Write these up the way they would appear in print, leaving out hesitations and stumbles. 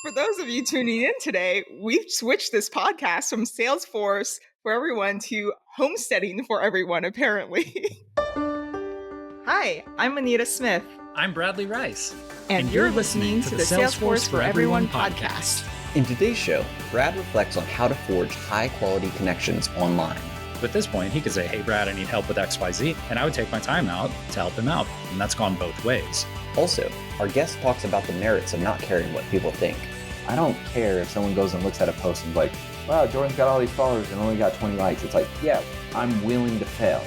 For those of you tuning in today, we've switched this podcast from Salesforce for everyone to homesteading for everyone, apparently. Hi, I'm Anita Smith. I'm Bradley Rice. And you're listening to the Salesforce for Everyone podcast. In today's show, Brad reflects on how to forge high-quality connections online. At this point, he could say, hey, Brad, I need help with XYZ, and I would take my time out to help him out. And that's gone both ways. Also, our guest talks about the merits of not caring what people think. I don't care if someone goes and looks at a post and is like, wow, Jordan's got all these followers and only got 20 likes. It's like, yeah, I'm willing to fail.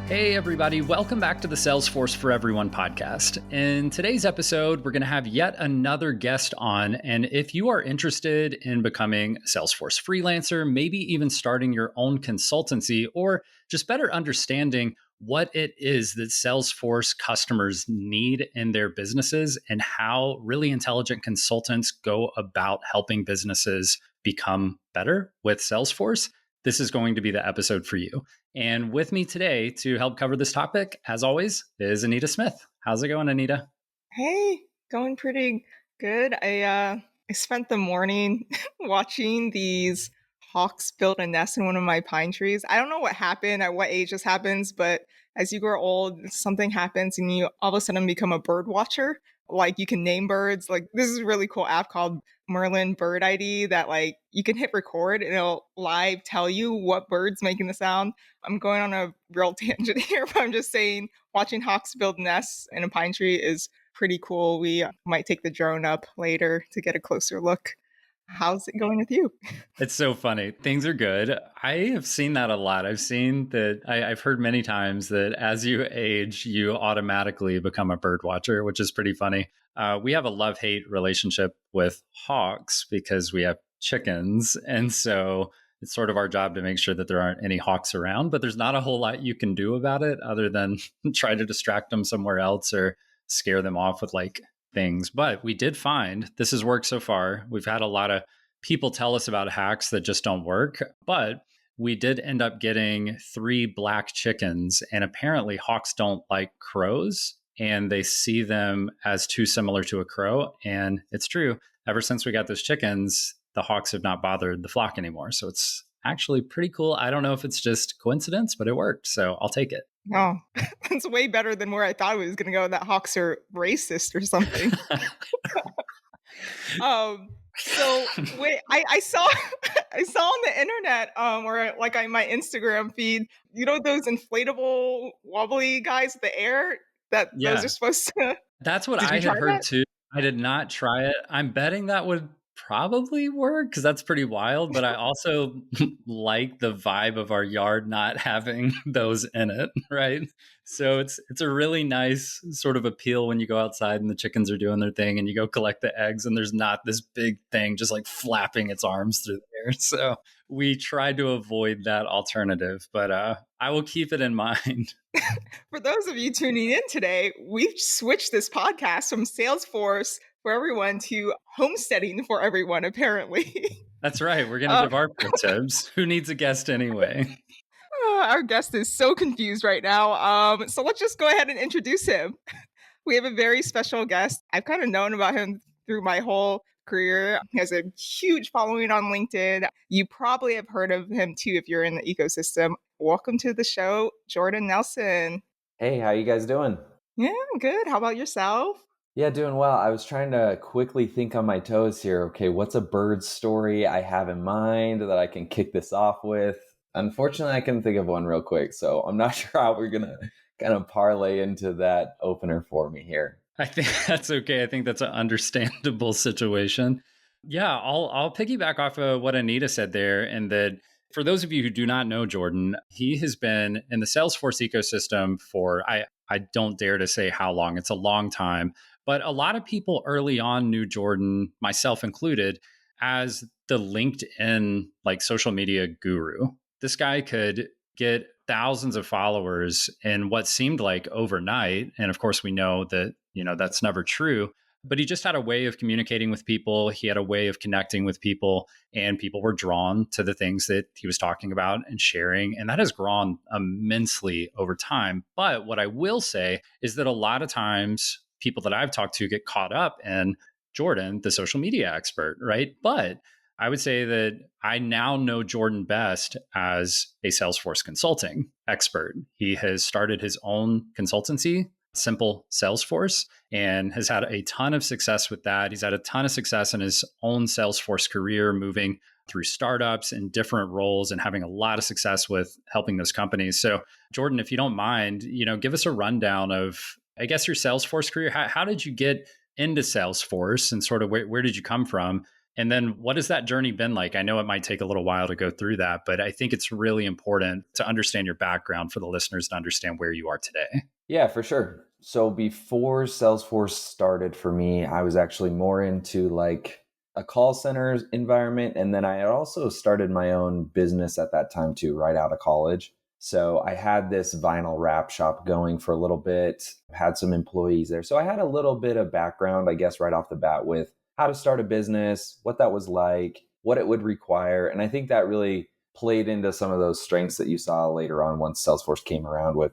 Hey, everybody. Welcome back to the Salesforce for Everyone podcast. In today's episode, we're going to have yet another guest on. And if you are interested in becoming a Salesforce freelancer, maybe even starting your own consultancy, or just better understanding what it is that Salesforce customers need in their businesses and how really intelligent consultants go about helping businesses become better with Salesforce, this is going to be the episode for you. And with me today to help cover this topic, as always, is Anita Smith. How's it going, Anita? Hey, going pretty good. I spent the morning watching these hawks build a nest in one of my pine trees. I don't know what happened, at what age this happens, but as you grow old, something happens and you all of a sudden become a bird watcher. Like you can name birds. Like this is a really cool app called Merlin Bird ID that like you can hit record and it'll live tell you what bird's making the sound. I'm going on a real tangent here, but I'm just saying watching hawks build nests in a pine tree is pretty cool. We might take the drone up later to get a closer look. How's it going with you? It's so funny. Things are good. I have seen that a lot. I've seen that. I've heard many times that as you age, you automatically become a bird watcher, which is pretty funny. We have a love-hate relationship with hawks because we have chickens. And so it's sort of our job to make sure that there aren't any hawks around, but there's not a whole lot you can do about it other than try to distract them somewhere else or scare them off with like things. But we did find this has worked so far. We've had a lot of people tell us about hacks that just don't work, but we did end up getting 3 black chickens, and apparently hawks don't like crows and they see them as too similar to a crow. And it's true. Ever since we got those chickens, the hawks have not bothered the flock anymore. So it's actually pretty cool. I don't know if it's just coincidence, but it worked. So I'll take it. Oh, that's way better than where I thought it was going to go. That hawks are racist or something. So wait, I saw I saw on the internet or like on my Instagram feed, you know those inflatable wobbly guys with the air that those are supposed to. That's what I had heard too. I did not try it. I'm betting that would probably work because that's pretty wild, but I also like the vibe of our yard not having those in it, right? So it's a really nice sort of appeal when you go outside and the chickens are doing their thing and you go collect the eggs and there's not this big thing just like flapping its arms through the air. So we tried to avoid that alternative, but I will keep it in mind. For those of you tuning in today, we've switched this podcast from Salesforce for everyone to homesteading for everyone, apparently. That's right. We're going to give our pro tips. Who needs a guest anyway? Our guest is so confused right now. So let's just go ahead and introduce him. We have a very special guest. I've kind of known about him through my whole career. He has a huge following on LinkedIn. You probably have heard of him too if you're in the ecosystem. Welcome to the show, Jordan Nelson. Hey, how you guys doing? Yeah, good. How about yourself? Yeah, doing well. I was trying to quickly think on my toes here. Okay, what's a bird story I have in mind that I can kick this off with? Unfortunately, I couldn't think of one real quick, so I'm not sure how we're going to kind of parlay into that opener for me here. I think that's okay. I think that's an understandable situation. Yeah, I'll piggyback off of what Anita said there, and that for those of you who do not know Jordan, he has been in the Salesforce ecosystem for, I don't dare to say how long. It's a long time. But a lot of people early on knew Jordan, myself included, as the LinkedIn like social media guru. This guy could get thousands of followers in what seemed like overnight. And of course, we know that, that's never true. But he just had a way of communicating with people. He had a way of connecting with people, and people were drawn to the things that he was talking about and sharing. And that has grown immensely over time. But what I will say is that a lot of times people that I've talked to get caught up in Jordan, the social media expert, right? But I would say that I now know Jordan best as a Salesforce consulting expert. He has started his own consultancy, Simple Salesforce, and has had a ton of success with that. He's had a ton of success in his own Salesforce career, moving through startups and different roles and having a lot of success with helping those companies. So, Jordan, if you don't mind, give us a rundown of, I guess, your Salesforce career. How did you get into Salesforce and sort of where did you come from? And then what has that journey been like? I know it might take a little while to go through that, but I think it's really important to understand your background for the listeners to understand where you are today. Yeah, for sure. So before Salesforce started for me, I was actually more into like a call center environment. And then I had also started my own business at that time too, right out of college. So I had this vinyl wrap shop going for a little bit, had some employees there. So I had a little bit of background, I guess, right off the bat with how to start a business, what that was like, what it would require. And I think that really played into some of those strengths that you saw later on once Salesforce came around with,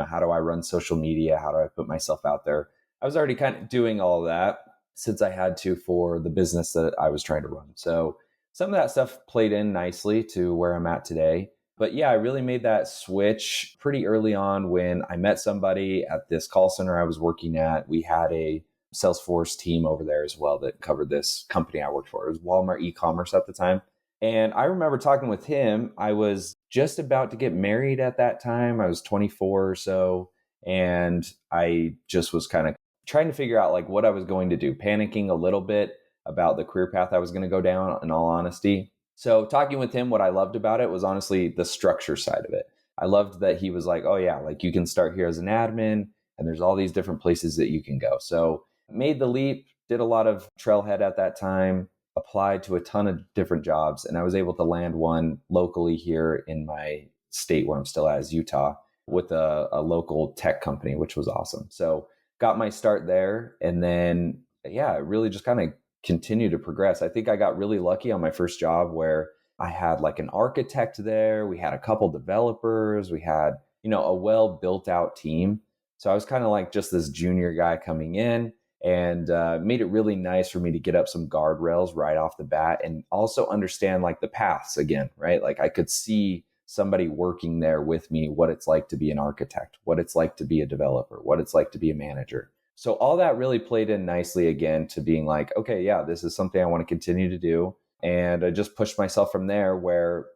how do I run social media? How do I put myself out there? I was already kind of doing all of that since I had to for the business that I was trying to run. So some of that stuff played in nicely to where I'm at today. But yeah, I really made that switch pretty early on when I met somebody at this call center I was working at. We had a Salesforce team over there as well that covered this company I worked for. It was Walmart e-commerce at the time. And I remember talking with him. I was just about to get married at that time. I was 24 or so. And I just was kind of trying to figure out like what I was going to do, panicking a little bit about the career path I was going to go down, in all honesty. So talking with him, what I loved about it was honestly the structure side of it. I loved that he was like, oh yeah, like you can start here as an admin and there's all these different places that you can go. So made the leap, did a lot of trailhead at that time, applied to a ton of different jobs, and I was able to land one locally here in my state where I'm still at, is Utah, with a local tech company, which was awesome. So got my start there. And then, yeah, it really just kind of continued to progress. I think I got really lucky on my first job where I had like an architect there. We had a couple developers. We had, a well built out team. So I was kind of like just this junior guy coming in, and made it really nice for me to get up some guardrails right off the bat and also understand like the paths again, right? Like I could see somebody working there with me, what it's like to be an architect, what it's like to be a developer, what it's like to be a manager. So all that really played in nicely again to being like, okay, yeah, this is something I want to continue to do. And I just pushed myself from there where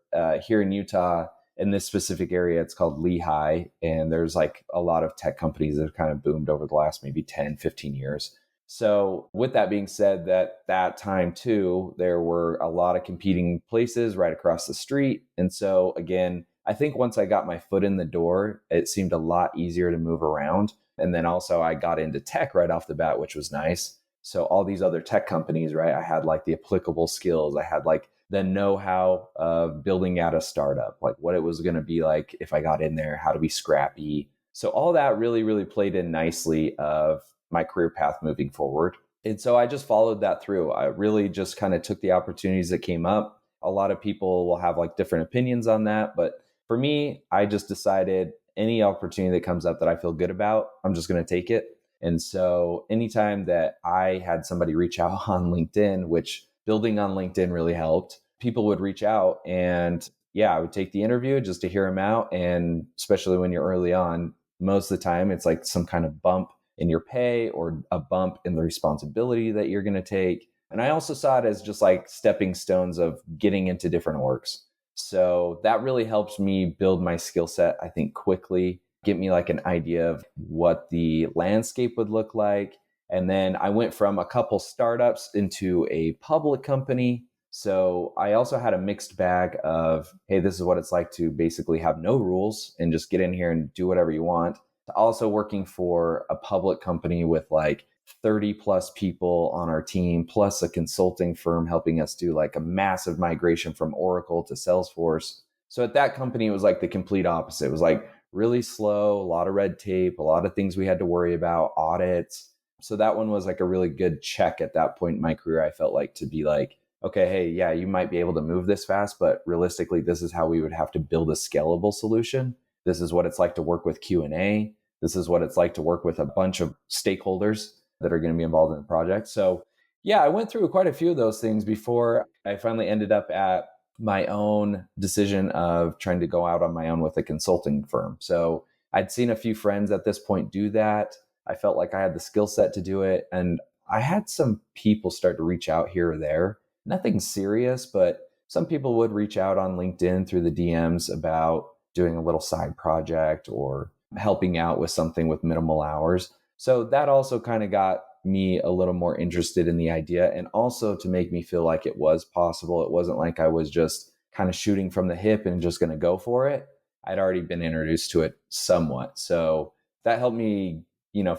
here in Utah, in this specific area, it's called Lehigh. And there's like a lot of tech companies that have kind of boomed over the last maybe 10, 15 years. So with that being said, that time too, there were a lot of competing places right across the street. And so again, I think once I got my foot in the door, it seemed a lot easier to move around. And then also I got into tech right off the bat, which was nice. So all these other tech companies, right? I had like the applicable skills. I had like the know-how of building out a startup, like what it was going to be like if I got in there, how to be scrappy. So all that really, really played in nicely of my career path moving forward. And so I just followed that through. I really just kind of took the opportunities that came up. A lot of people will have like different opinions on that. But for me, I just decided any opportunity that comes up that I feel good about, I'm just going to take it. And so anytime that I had somebody reach out on LinkedIn, which building on LinkedIn really helped, people would reach out and yeah, I would take the interview just to hear them out. And especially when you're early on, most of the time it's like some kind of bump in your pay or a bump in the responsibility that you're going to take. And I also saw it as just like stepping stones of getting into different orgs. So that really helps me build my skill set, I think, quickly, get me like an idea of what the landscape would look like. And then I went from a couple startups into a public company. So I also had a mixed bag of, hey, this is what it's like to basically have no rules and just get in here and do whatever you want. Also working for a public company with like 30 plus people on our team, plus a consulting firm helping us do like a massive migration from Oracle to Salesforce. So at that company, it was like the complete opposite. It was like really slow, a lot of red tape, a lot of things we had to worry about, audits. So that one was like a really good check at that point in my career. I felt like to be like, okay, hey, yeah, you might be able to move this fast, but realistically, this is how we would have to build a scalable solution. This is what it's like to work with Q&A. This is what it's like to work with a bunch of stakeholders that are going to be involved in the project. So Yeah, I went through quite a few of those things before I finally ended up at my own decision of trying to go out on my own with a consulting firm. So I'd seen a few friends at this point do that. I felt like I had the skill set to do it. And I had some people start to reach out here or there. Nothing serious, but some people would reach out on LinkedIn through the DMs about doing a little side project or helping out with something with minimal hours. So that also kind of got me a little more interested in the idea, and also to make me feel like it was possible. It wasn't like I was just kind of shooting from the hip and just going to go for it. I'd already been introduced to it somewhat. So that helped me,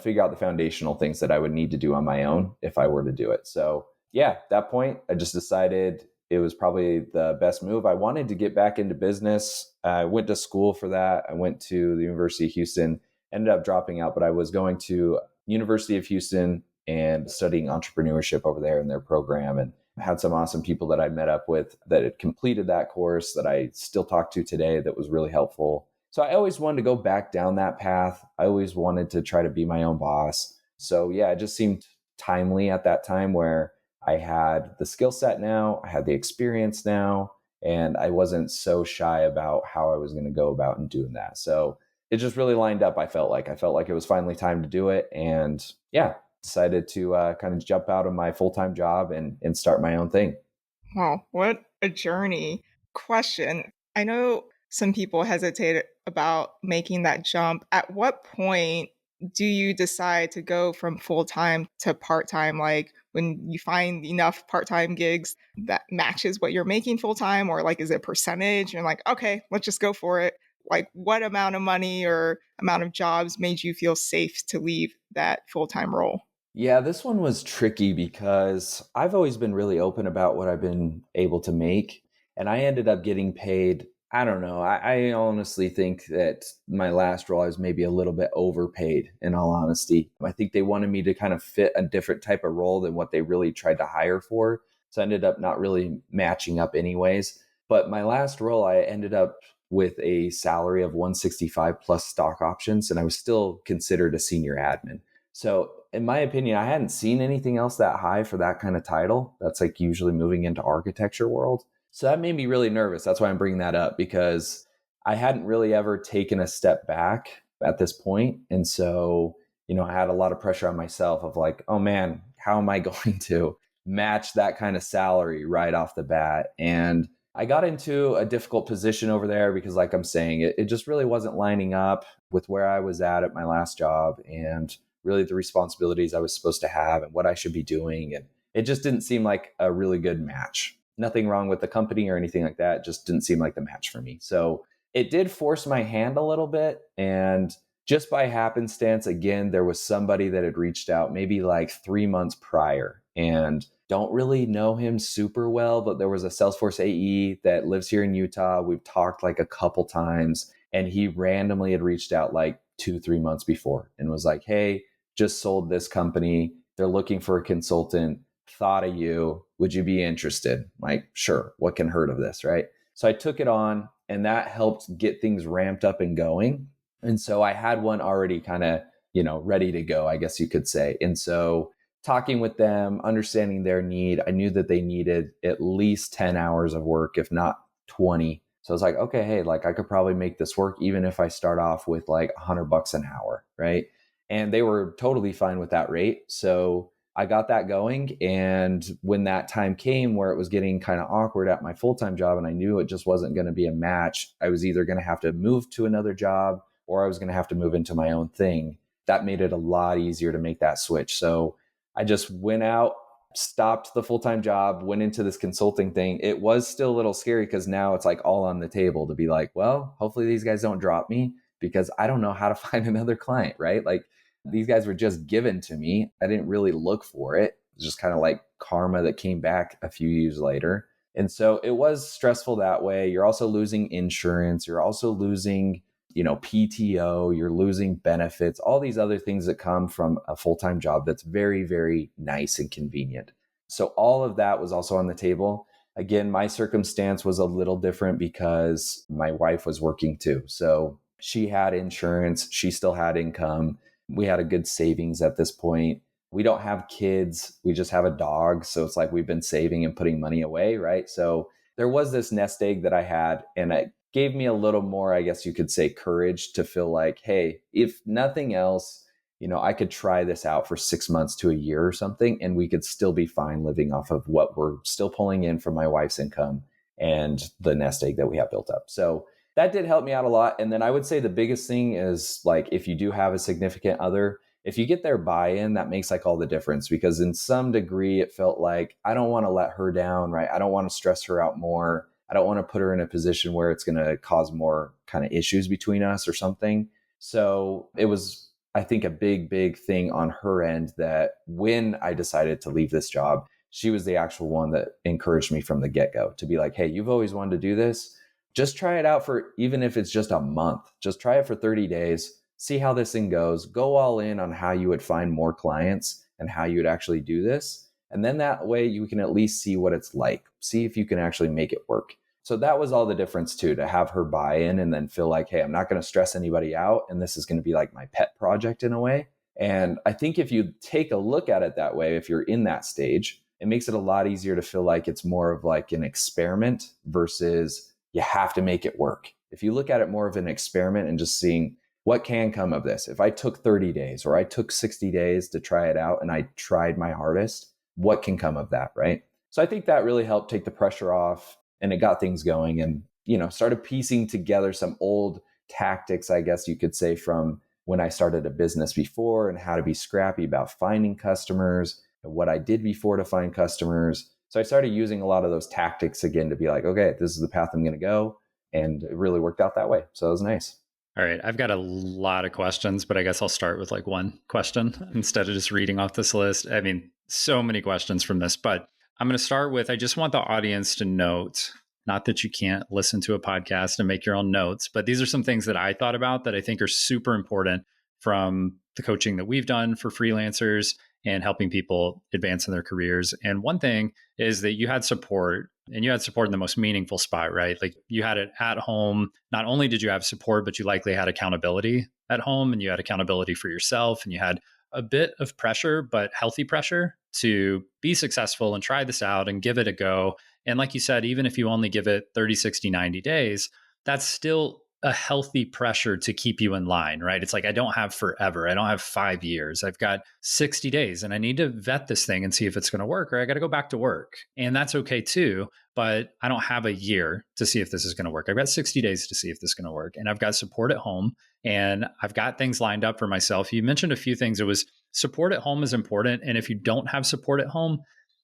figure out the foundational things that I would need to do on my own if I were to do it. So yeah, at that point, I just decided it was probably the best move. I wanted to get back into business. I went to school for that. I went to the University of Houston, ended up dropping out, but I was going to University of Houston and studying entrepreneurship over there in their program, and had some awesome people that I met up with that had completed that course that I still talk to today that was really helpful. So I always wanted to go back down that path. I always wanted to try to be my own boss. So yeah, it just seemed timely at that time where I had the skill set now, I had the experience now, and I wasn't so shy about how I was going to go about and doing that. So it just really lined up. I felt like it was finally time to do it. And yeah, decided to kind of jump out of my full-time job and start my own thing. Wow, what a journey. Question. I know some people hesitate about making that jump. At what point do you decide to go from full time to part time? Like when you find enough part time gigs that matches what you're making full time, or like is it percentage? You're like, okay, let's just go for it. Like what amount of money or amount of jobs made you feel safe to leave that full time role? Yeah, this one was tricky because I've always been really open about what I've been able to make. And I ended up getting paid. I don't know. I honestly think that my last role, I was maybe a little bit overpaid, in all honesty. I think they wanted me to kind of fit a different type of role than what they really tried to hire for. So I ended up not really matching up, anyways. But my last role, I ended up with a salary of 165 plus stock options, and I was still considered a senior admin. So, in my opinion, I hadn't seen anything else that high for that kind of title. That's like usually moving into architecture world. So that made me really nervous. That's why I'm bringing that up, because I hadn't really ever taken a step back at this point. And so, I had a lot of pressure on myself of like, oh man, how am I going to match that kind of salary right off the bat? And I got into a difficult position over there because, like I'm saying, it just really wasn't lining up with where I was at my last job, and really the responsibilities I was supposed to have and what I should be doing. And it just didn't seem like a really good match. Nothing wrong with the company or anything like that. It just didn't seem like the match for me. So it did force my hand a little bit. And just by happenstance, again, there was somebody that had reached out maybe like 3 months prior, and don't really know him super well, but there was a Salesforce AE that lives here in Utah. We've talked like a couple times, and he randomly had reached out like 2, 3 months before and was like, hey, just sold this company. They're looking for a consultant. Thought of you. Would you be interested? Like, sure. What can hurt of this, right? So I took it on, and that helped get things ramped up and going. And so I had one already kind of, ready to go, I guess you could say. And so talking with them, understanding their need, I knew that they needed at least 10 hours of work, if not 20. So I was like, okay, hey, like I could probably make this work even if I start off with like $100 an hour, right? And they were totally fine with that rate. So I got that going. And when that time came where it was getting kind of awkward at my full-time job, and I knew it just wasn't going to be a match, I was either going to have to move to another job or I was going to have to move into my own thing. That made it a lot easier to make that switch. So I just went out, stopped the full-time job, went into this consulting thing. It was still a little scary because now it's like all on the table to be like, well, hopefully these guys don't drop me because I don't know how to find another client, right? Like these guys were just given to me. I didn't really look for it. It was just kind of like karma that came back a few years later. And so it was stressful that way. You're also losing insurance. You're also losing, PTO. You're losing benefits, all these other things that come from a full-time job that's very, very nice and convenient. So all of that was also on the table. Again, my circumstance was a little different because my wife was working too. So she had insurance. She still had income. We had a good savings at this point. We don't have kids. We just have a dog. So it's like we've been saving and putting money away, right? So there was this nest egg that I had, and it gave me a little more, I guess you could say, courage to feel like, hey, if nothing else, I could try this out for 6 months to a year or something, and we could still be fine living off of what we're still pulling in from my wife's income and the nest egg that we have built up. So that did help me out a lot. And then I would say the biggest thing is like, if you do have a significant other, if you get their buy-in, that makes like all the difference, because in some degree it felt like I don't want to let her down, right? I don't want to stress her out more. I don't want to put her in a position where it's going to cause more kind of issues between us or something. So it was, I think, a big thing on her end that when I decided to leave this job, she was the actual one that encouraged me from the get-go to be like, hey, you've always wanted to do this. Just try it out for, even if it's just a month, just try it for 30 days, see how this thing goes, go all in on how you would find more clients and how you would actually do this. And then that way you can at least see what it's like, see if you can actually make it work. So that was all the difference too, to have her buy in and then feel like, hey, I'm not going to stress anybody out. And this is going to be like my pet project in a way. And I think if you take a look at it that way, if you're in that stage, it makes it a lot easier to feel like it's more of like an experiment versus you have to make it work. If you look at it more of an experiment and just seeing what can come of this, if I took 30 days or I took 60 days to try it out and I tried my hardest, what can come of that, right? So I think that really helped take the pressure off, and it got things going, and started piecing together some old tactics, I guess you could say, from when I started a business before, and how to be scrappy about finding customers and what I did before to find customers. So I started using a lot of those tactics again to be like, okay, this is the path I'm going to go. And it really worked out that way. So it was nice. All right. I've got a lot of questions, but I guess I'll start with like one question instead of just reading off this list. I mean, so many questions from this, but I'm going to start with, I just want the audience to note, not that you can't listen to a podcast and make your own notes, but these are some things that I thought about that I think are super important from the coaching that we've done for freelancers and helping people advance in their careers. And one thing is that you had support, and you had support in the most meaningful spot, right? Like you had it at home. Not only did you have support, but you likely had accountability at home, and you had accountability for yourself, and you had a bit of pressure, but healthy pressure to be successful and try this out and give it a go. And like you said, even if you only give it 30, 60, 90 days, that's still a healthy pressure to keep you in line, right? It's like, I don't have forever. I don't have 5 years. I've got 60 days and I need to vet this thing and see if it's going to work, or I got to go back to work. And that's okay too. But I don't have a year to see if this is going to work. I've got 60 days to see if this is going to work. And I've got support at home, and I've got things lined up for myself. You mentioned a few things. It was support at home is important. And if you don't have support at home,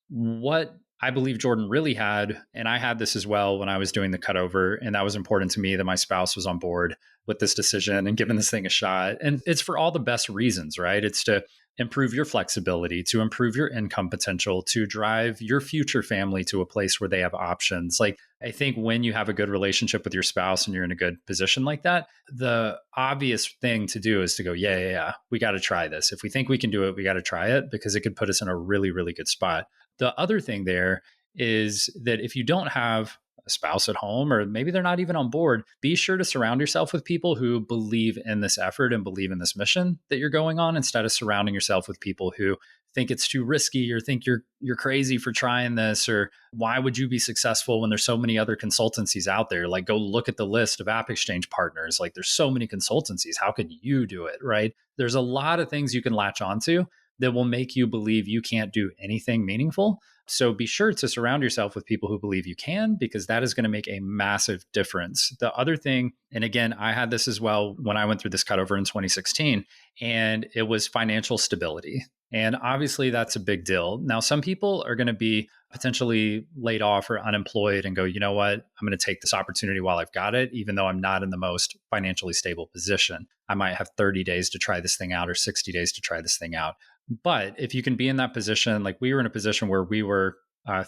what I believe Jordan really had, and I had this as well when I was doing the cutover, and that was important to me that my spouse was on board with this decision and giving this thing a shot. And it's for all the best reasons, right? It's to improve your flexibility, to improve your income potential, to drive your future family to a place where they have options. Like, I think when you have a good relationship with your spouse and you're in a good position like that, the obvious thing to do is to go, yeah, we got to try this. If we think we can do it, we got to try it, because it could put us in a really, really good spot. The other thing there is that if you don't have a spouse at home, or maybe they're not even on board, be sure to surround yourself with people who believe in this effort and believe in this mission that you're going on, instead of surrounding yourself with people who think it's too risky, or think you're crazy for trying this, or why would you be successful when there's so many other consultancies out there? Like, go look at the list of App Exchange partners. Like, there's so many consultancies. How could you do it, right? There's a lot of things you can latch onto that will make you believe you can't do anything meaningful. So be sure to surround yourself with people who believe you can, because that is going to make a massive difference. The other thing, and again, I had this as well when I went through this cutover in 2016, and it was financial stability. And obviously that's a big deal. Now, some people are going to be potentially laid off or unemployed and go, you know what, I'm going to take this opportunity while I've got it, even though I'm not in the most financially stable position. I might have 30 days to try this thing out, or 60 days to try this thing out. But if you can be in that position, like we were in a position where we were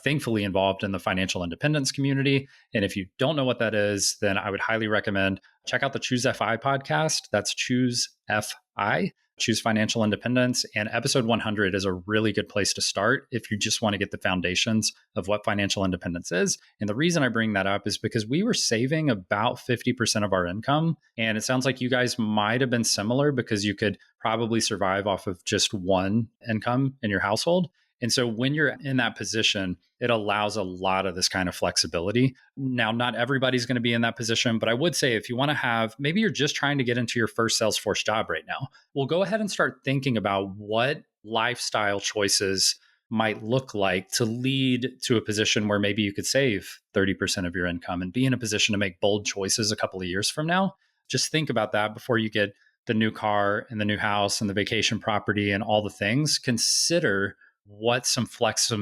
thankfully involved in the financial independence community. And if you don't know what that is, then I would highly recommend check out the Choose FI podcast. That's Choose FI. choose financial independence. And episode 100 is a really good place to start if you just want to get the foundations of what financial independence is. And the reason I bring that up is because we were saving about 50% of our income. And it sounds like you guys might have been similar because you could probably survive off of just one income in your household. And so when you're in that position, it allows a lot of this kind of flexibility. Now, not everybody's going to be in that position, but I would say if you want to have, maybe you're just trying to get into your first Salesforce job right now, well, go ahead and start thinking about what lifestyle choices might look like to lead to a position where maybe you could save 30% of your income and be in a position to make bold choices a couple of years from now. Just think about that before you get the new car and the new house and the vacation property and all the things. Consider what some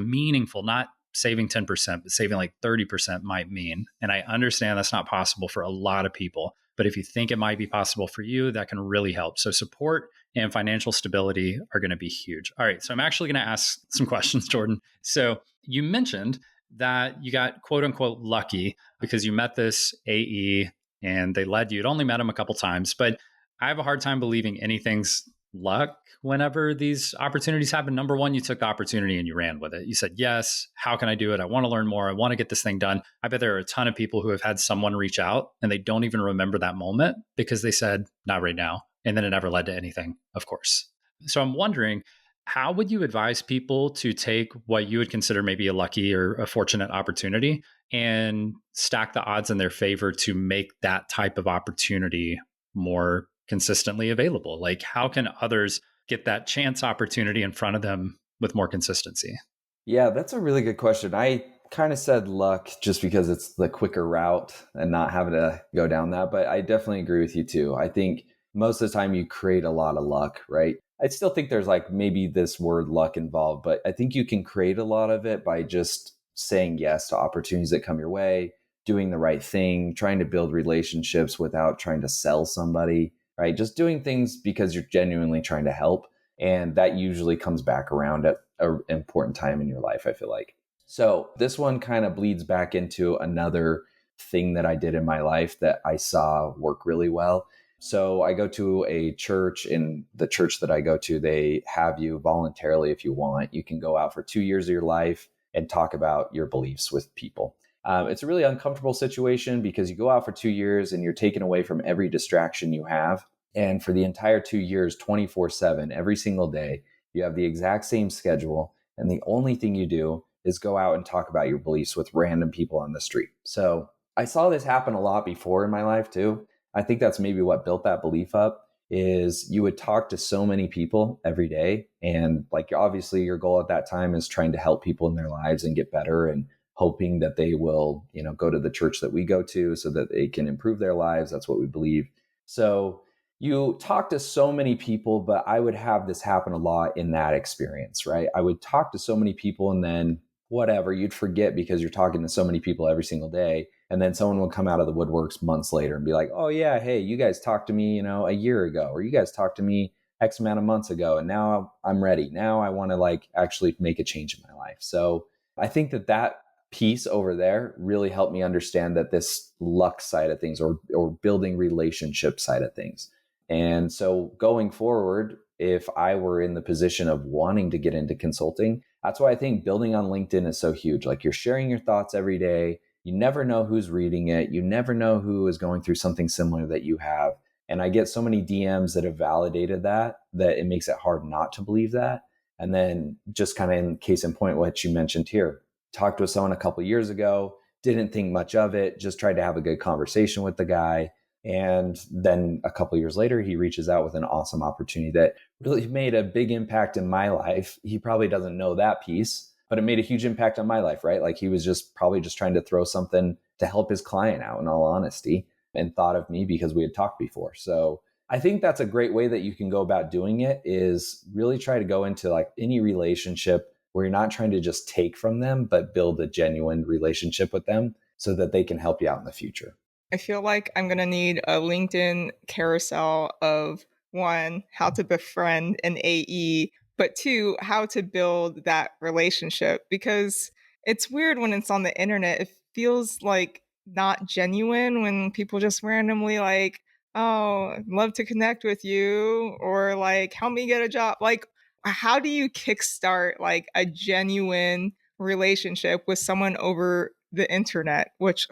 meaningful, not saving 10%, but saving like 30% might mean. And I understand that's not possible for a lot of people, but if you think it might be possible for you, that can really help. So support and financial stability are going to be huge. All right. So I'm actually going to ask some questions, Jordan. So you mentioned that you got quote unquote lucky because you met this AE and they led you. You'd only met him a couple times, but I have a hard time believing anything's luck whenever these opportunities happen. Number one, you took the opportunity and you ran with it. You said, yes, how can I do it? I want to learn more. I want to get this thing done. I bet there are a ton of people who have had someone reach out and they don't even remember that moment because they said, not right now. And then it never led to anything, of course. So I'm wondering, how would you advise people to take what you would consider maybe a lucky or a fortunate opportunity and stack the odds in their favor to make that type of opportunity more consistently available? Like, how can others get that chance opportunity in front of them with more consistency? Yeah, that's a really good question. I kind of said luck just because it's the quicker route and not having to go down that, but I definitely agree with you too. I think most of the time you create a lot of luck, right? I still think there's like maybe this word luck involved, but I think you can create a lot of it by just saying yes to opportunities that come your way, doing the right thing, trying to build relationships without trying to sell somebody, right? Just doing things because you're genuinely trying to help. And that usually comes back around at an important time in your life, I feel like. So this one kind of bleeds back into another thing that I did in my life that I saw work really well. So I go to a church. In the church that I go to, they have you voluntarily, if you want, you can go out for 2 years of your life and talk about your beliefs with people. It's a really uncomfortable situation because you go out for 2 years and you're taken away from every distraction you have. And for the entire 2 years, 24/7, every single day, you have the exact same schedule. And the only thing you do is go out and talk about your beliefs with random people on the street. So I saw this happen a lot before in my life too. I think that's maybe what built that belief up is you would talk to so many people every day. And like, obviously your goal at that time is trying to help people in their lives and get better and hoping that they will, go to the church that we go to so that they can improve their lives. That's what we believe. So you talk to so many people, but I would have this happen a lot in that experience, right? I would talk to so many people and then whatever, you'd forget because you're talking to so many people every single day. And then someone will come out of the woodworks months later and be like, oh yeah, hey, you guys talked to me, a year ago, or you guys talked to me X amount of months ago. And now I'm ready. Now I want to like actually make a change in my life. So I think that piece over there really helped me understand that this luck side of things or building relationship side of things. And so going forward, if I were in the position of wanting to get into consulting, that's why I think building on LinkedIn is so huge. Like, you're sharing your thoughts every day. You never know who's reading it. You never know who is going through something similar that you have. And I get so many DMs that have validated that it makes it hard not to believe that. And then just kind of in case in point, what you mentioned here, talked with someone a couple of years ago, didn't think much of it, just tried to have a good conversation with the guy. And then a couple of years later, he reaches out with an awesome opportunity that really made a big impact in my life. He probably doesn't know that piece, but it made a huge impact on my life, right? Like, he was just probably just trying to throw something to help his client out, in all honesty, and thought of me because we had talked before. So I think that's a great way that you can go about doing it, is really try to go into like any relationship where you're not trying to just take from them, but build a genuine relationship with them so that they can help you out in the future. I feel like I'm going to need a LinkedIn carousel of, one, how to befriend an AE, but two, how to build that relationship. Because it's weird when it's on the internet. It feels like not genuine when people just randomly like, "Oh, I'd love to connect with you," or like, "Help me get a job." Like, how do you kickstart like a genuine relationship with someone over the internet? Which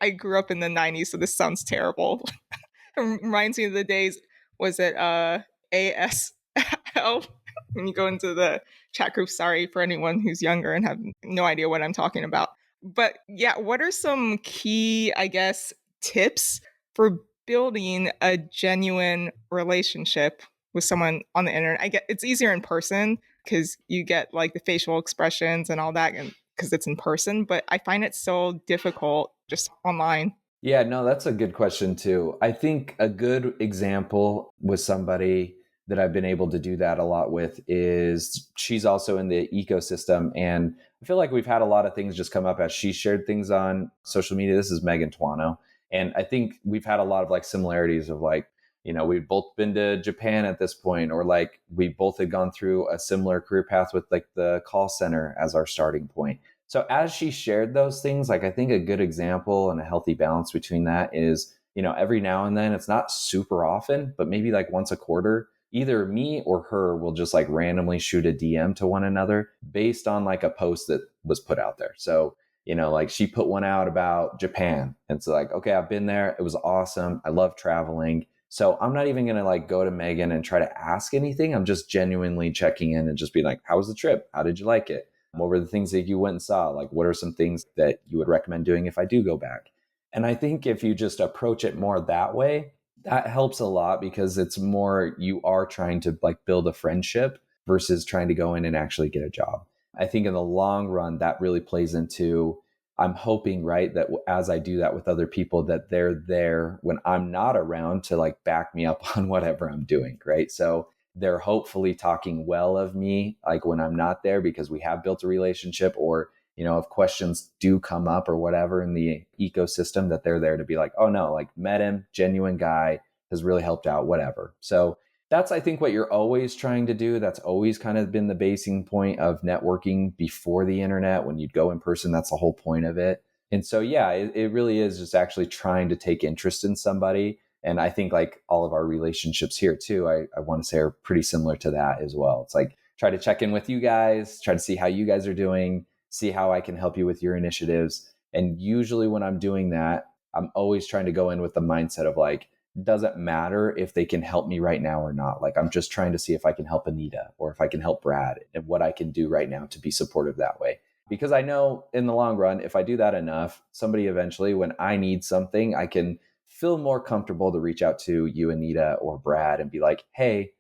I grew up in the 90s, so this sounds terrible. It reminds me of the days, was it ASL? When you go into the chat group, sorry for anyone who's younger and have no idea what I'm talking about. But yeah, what are some key, I guess, tips for building a genuine relationship with someone on the internet? I get it's easier in person because you get like the facial expressions and all that, and because it's in person, but I find it so difficult just online. Yeah, no, that's a good question too. I think a good example with somebody that I've been able to do that a lot with is she's also in the ecosystem. And I feel like we've had a lot of things just come up as she shared things on social media. This is Megan Twano. And I think we've had a lot of like similarities of like, we've both been to Japan at this point, or like we both had gone through a similar career path with like the call center as our starting point. So as she shared those things, like I think a good example and a healthy balance between that is, every now and then, it's not super often, but maybe like once a quarter, either me or her will just like randomly shoot a DM to one another based on like a post that was put out there. So, like she put one out about Japan. And it's like, okay, I've been there. It was awesome. I love traveling. So I'm not even going to like go to Megan and try to ask anything. I'm just genuinely checking in and just be like, how was the trip? How did you like it? What were the things that you went and saw? Like, what are some things that you would recommend doing if I do go back? And I think if you just approach it more that way, that helps a lot because it's more you are trying to like build a friendship versus trying to go in and actually get a job. I think in the long run, that really plays into, I'm hoping, right, that as I do that with other people, that they're there when I'm not around to like back me up on whatever I'm doing, right? So they're hopefully talking well of me, like when I'm not there, because we have built a relationship, or, if questions do come up or whatever in the ecosystem, that they're there to be like, oh no, like met him, genuine guy, has really helped out, whatever. So that's, I think, what you're always trying to do. That's always kind of been the basing point of networking before the internet. When you'd go in person, that's the whole point of it. And so, yeah, it really is just actually trying to take interest in somebody. And I think like all of our relationships here too, I want to say are pretty similar to that as well. It's like try to check in with you guys, try to see how you guys are doing, see how I can help you with your initiatives. And usually when I'm doing that, I'm always trying to go in with the mindset of like, doesn't matter if they can help me right now or not. Like I'm just trying to see if I can help Anita or if I can help Brad and what I can do right now to be supportive that way. Because I know in the long run, if I do that enough, somebody eventually, when I need something, I can feel more comfortable to reach out to you, Anita, or Brad and be like, hey,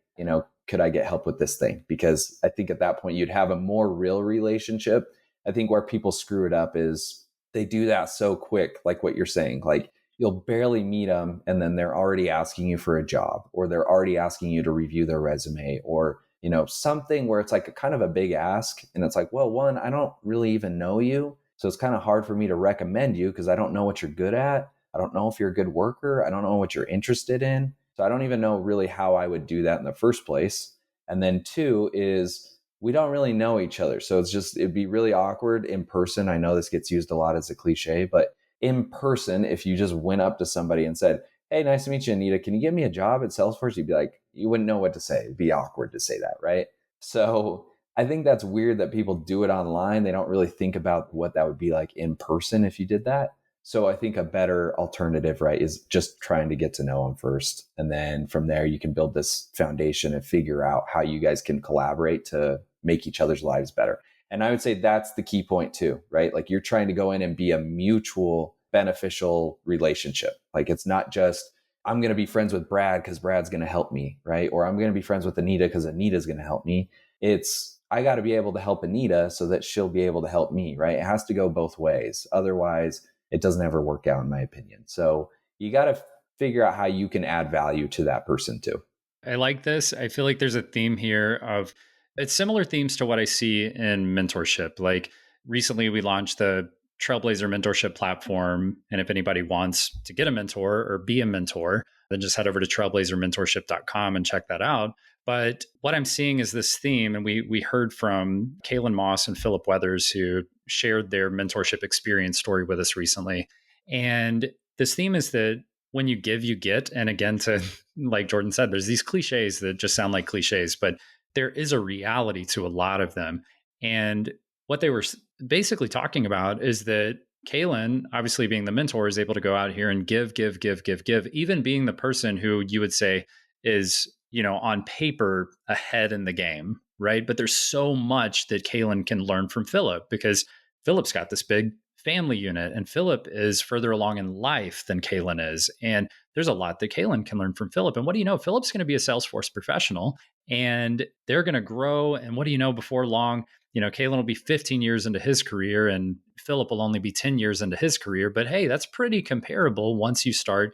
could I get help with this thing? Because I think at that point you'd have a more real relationship. I think where people screw it up is they do that so quick, like what you're saying. Like you'll barely meet them and then they're already asking you for a job, or they're already asking you to review their resume, or something where it's like a kind of a big ask. And it's like, well, one, I don't really even know you, so it's kind of hard for me to recommend you because I don't know what you're good at. I don't know if you're a good worker. I don't know what you're interested in. So I don't even know really how I would do that in the first place. And then two is we don't really know each other. So it'd be really awkward in person. I know this gets used a lot as a cliche, but in person, if you just went up to somebody and said, hey, nice to meet you, Anita, can you get me a job at Salesforce? You'd be like, you wouldn't know what to say. It'd be awkward to say that, right? So I think that's weird that people do it online. They don't really think about what that would be like in person if you did that. So I think a better alternative, right, is just trying to get to know them first. And then from there, you can build this foundation and figure out how you guys can collaborate to make each other's lives better. And I would say that's the key point too, right? Like you're trying to go in and be a mutual beneficial relationship. Like it's not just, I'm going to be friends with Brad because Brad's going to help me, right? Or I'm going to be friends with Anita because Anita's going to help me. It's, I got to be able to help Anita so that she'll be able to help me, right? It has to go both ways. Otherwise, it doesn't ever work out, in my opinion. So you got to figure out how you can add value to that person too. I like this. I feel like there's a theme here of it's similar themes to what I see in mentorship. Like recently we launched the Trailblazer mentorship platform. And if anybody wants to get a mentor or be a mentor, then just head over to trailblazermentorship.com and check that out. But what I'm seeing is this theme, and we heard from Kaylin Moss and Philip Weathers, who shared their mentorship experience story with us recently. And this theme is that when you give, you get. And again, to like Jordan said, there's these cliches that just sound like cliches, but there is a reality to a lot of them. And what they were basically talking about is that Kalen, obviously being the mentor, is able to go out here and give, give, give, give, give, even being the person who you would say is, on paper ahead in the game, right? But there's so much that Kalen can learn from Philip because Philip's got this big family unit and Philip is further along in life than Kalen is. And there's a lot that Kalen can learn from Philip. And what do you know? Philip's going to be a Salesforce professional and they're going to grow. And what do you know? Before long, Kalen will be 15 years into his career and Philip will only be 10 years into his career. But hey, that's pretty comparable once you start,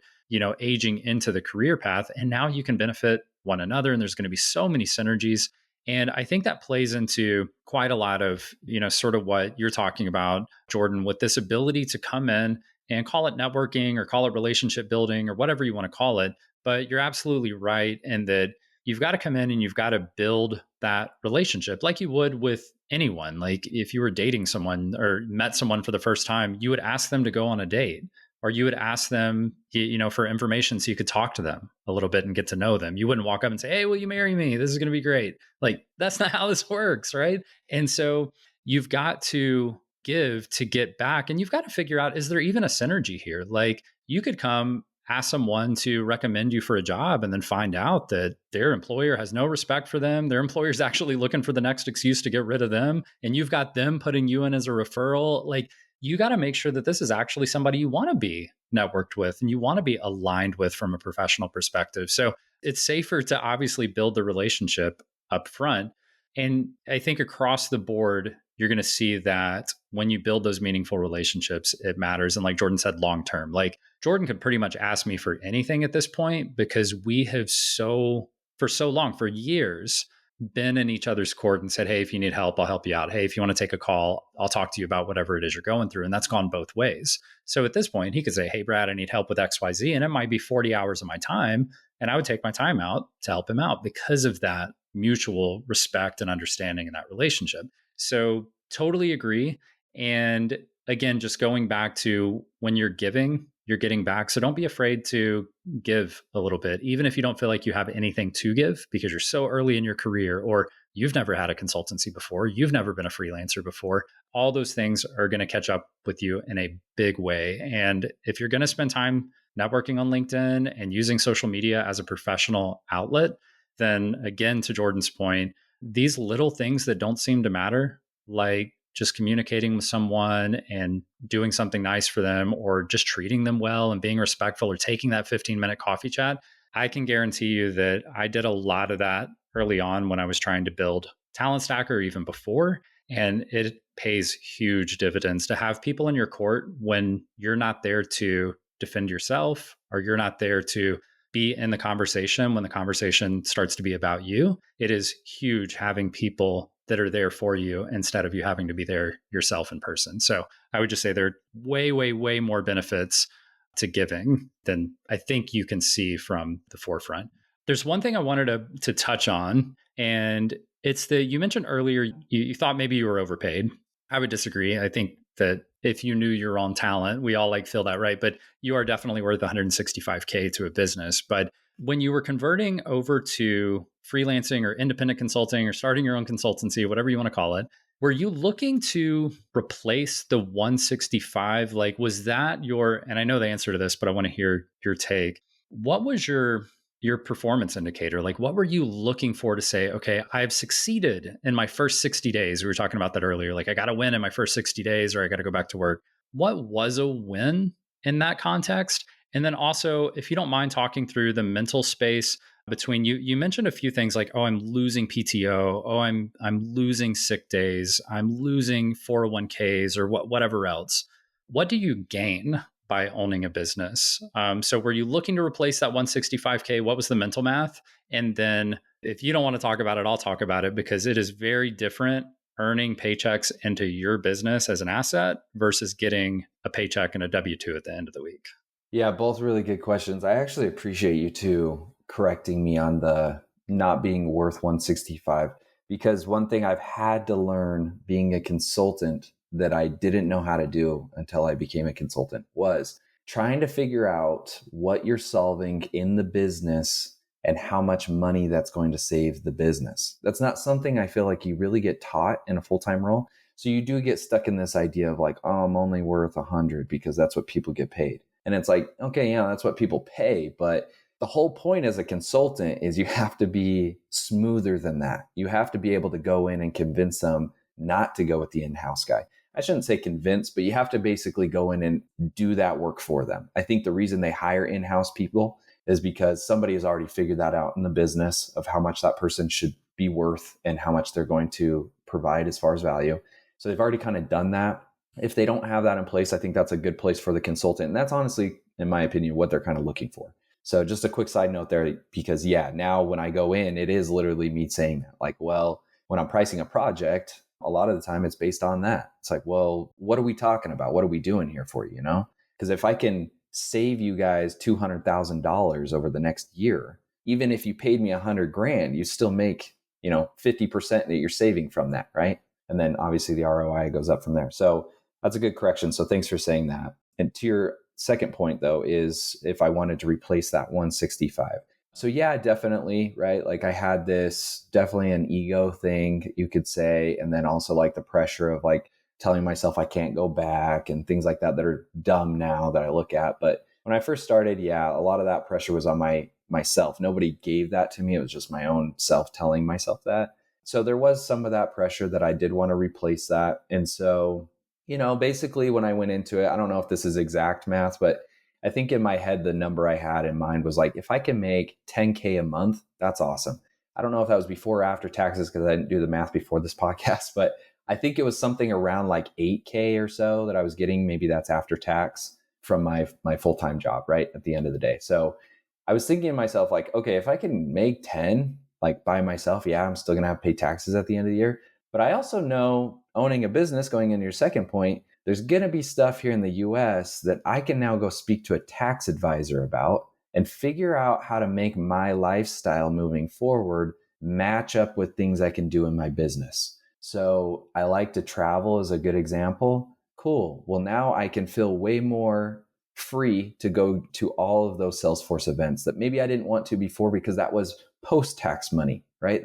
aging into the career path. And now you can benefit one another. And there's going to be so many synergies. And I think that plays into quite a lot of, sort of what you're talking about, Jordan, with this ability to come in and call it networking or call it relationship building or whatever you want to call it. But you're absolutely right in that you've got to come in and you've got to build that relationship like you would with anyone. Like if you were dating someone or met someone for the first time, you would ask them to go on a date or you would ask them, for information so you could talk to them a little bit and get to know them. You wouldn't walk up and say, "Hey, will you marry me? This is going to be great." Like that's not how this works, right? And so you've got to give to get back and you've got to figure out, is there even a synergy here? Like you could come ask someone to recommend you for a job and then find out that their employer has no respect for them. Their employer is actually looking for the next excuse to get rid of them. And you've got them putting you in as a referral. Like you got to make sure that this is actually somebody you want to be networked with and you want to be aligned with from a professional perspective. So it's safer to obviously build the relationship up front. And I think across the board, you're going to see that when you build those meaningful relationships, it matters. And like Jordan said, long term, like Jordan could pretty much ask me for anything at this point because we have for so long, for years, been in each other's court and said, "Hey, if you need help, I'll help you out. Hey, if you want to take a call, I'll talk to you about whatever it is you're going through." And that's gone both ways. So at this point, he could say, "Hey, Brad, I need help with XYZ." And it might be 40 hours of my time. And I would take my time out to help him out because of that mutual respect and understanding in that relationship. So totally agree. And again, just going back to when you're giving, you're getting back. So don't be afraid to give a little bit, even if you don't feel like you have anything to give because you're so early in your career or you've never had a consultancy before, you've never been a freelancer before. All those things are going to catch up with you in a big way. And if you're going to spend time networking on LinkedIn and using social media as a professional outlet, then again, to Jordan's point, these little things that don't seem to matter, like just communicating with someone and doing something nice for them or just treating them well and being respectful or taking that 15-minute coffee chat, I can guarantee you that I did a lot of that early on when I was trying to build Talent Stacker or even before. And it pays huge dividends to have people in your court when you're not there to defend yourself or you're not there to be in the conversation when the conversation starts to be about you. It is huge having people that are there for you instead of you having to be there yourself in person. So I would just say there are way, way, way more benefits to giving than I think you can see from the forefront. There's one thing I wanted to touch on, and it's that you mentioned earlier you thought maybe you were overpaid. I would disagree. I think that if you knew your own talent, we all feel that, right? But you are definitely worth 165K to a business. But when you were converting over to freelancing or independent consulting or starting your own consultancy, whatever you want to call it, were you looking to replace the 165? Like, was that and I know the answer to this, but I want to hear your take. What was your performance indicator? Like, what were you looking for to say, okay, I've succeeded in my first 60 days? We were talking about that earlier. Like, I got to win in my first 60 days or I got to go back to work. What was a win in that context? And then also, if you don't mind talking through the mental space between you mentioned a few things like, oh, I'm losing PTO. Oh, I'm losing sick days. I'm losing 401ks or whatever else. What do you gain by owning a business? So were you looking to replace that 165K? What was the mental math? And then if you don't want to talk about it, I'll talk about it because it is very different earning paychecks into your business as an asset versus getting a paycheck and a W-2 at the end of the week. Yeah, both really good questions. I actually appreciate you too correcting me on the not being worth 165 because one thing I've had to learn being a consultant that I didn't know how to do until I became a consultant was trying to figure out what you're solving in the business and how much money that's going to save the business. That's not something I feel like you really get taught in a full-time role. So you do get stuck in this idea of like, oh, I'm only worth 100 because that's what people get paid. And it's like, okay, yeah, that's what people pay. But the whole point as a consultant is you have to be smoother than that. You have to be able to go in and convince them not to go with the in-house guy. I shouldn't say convince, but you have to basically go in and do that work for them. I think the reason they hire in-house people is because somebody has already figured that out in the business of how much that person should be worth and how much they're going to provide as far as value. So they've already kind of done that. If they don't have that in place, I think that's a good place for the consultant. And that's honestly, in my opinion, what they're kind of looking for. So just a quick side note there, because now when I go in, it is literally me saying that, like, well, when I'm pricing a project, a lot of the time it's based on that. It's like, well, what are we talking about? What are we doing here for you? Because if I can save you guys $200,000 over the next year, even if you paid me $100,000, you still make, 50% that you're saving from that, right? And then obviously the ROI goes up from there. So that's a good correction. So thanks for saying that. And to your second point, though, is if I wanted to replace that 165. So yeah, definitely, right? Like I had this definitely an ego thing, you could say. And then also like the pressure of like telling myself I can't go back and things like that are dumb now that I look at. But when I first started, yeah, a lot of that pressure was on myself. Nobody gave that to me. It was just my own self telling myself that. So there was some of that pressure that I did want to replace that. And so, basically when I went into it, I don't know if this is exact math, but I think in my head, the number I had in mind was like, if I can make 10K a month, that's awesome. I don't know if that was before or after taxes because I didn't do the math before this podcast, but I think it was something around like 8K or so that I was getting. Maybe that's after tax from my full-time job, right? At the end of the day. So I was thinking to myself like, okay, if I can make 10 like by myself, yeah, I'm still going to have to pay taxes at the end of the year. But I also know owning a business, going into your second point, there's going to be stuff here in the US that I can now go speak to a tax advisor about and figure out how to make my lifestyle moving forward match up with things I can do in my business. So I like to travel as a good example. Cool. Well, now I can feel way more free to go to all of those Salesforce events that maybe I didn't want to before because that was post-tax money, right?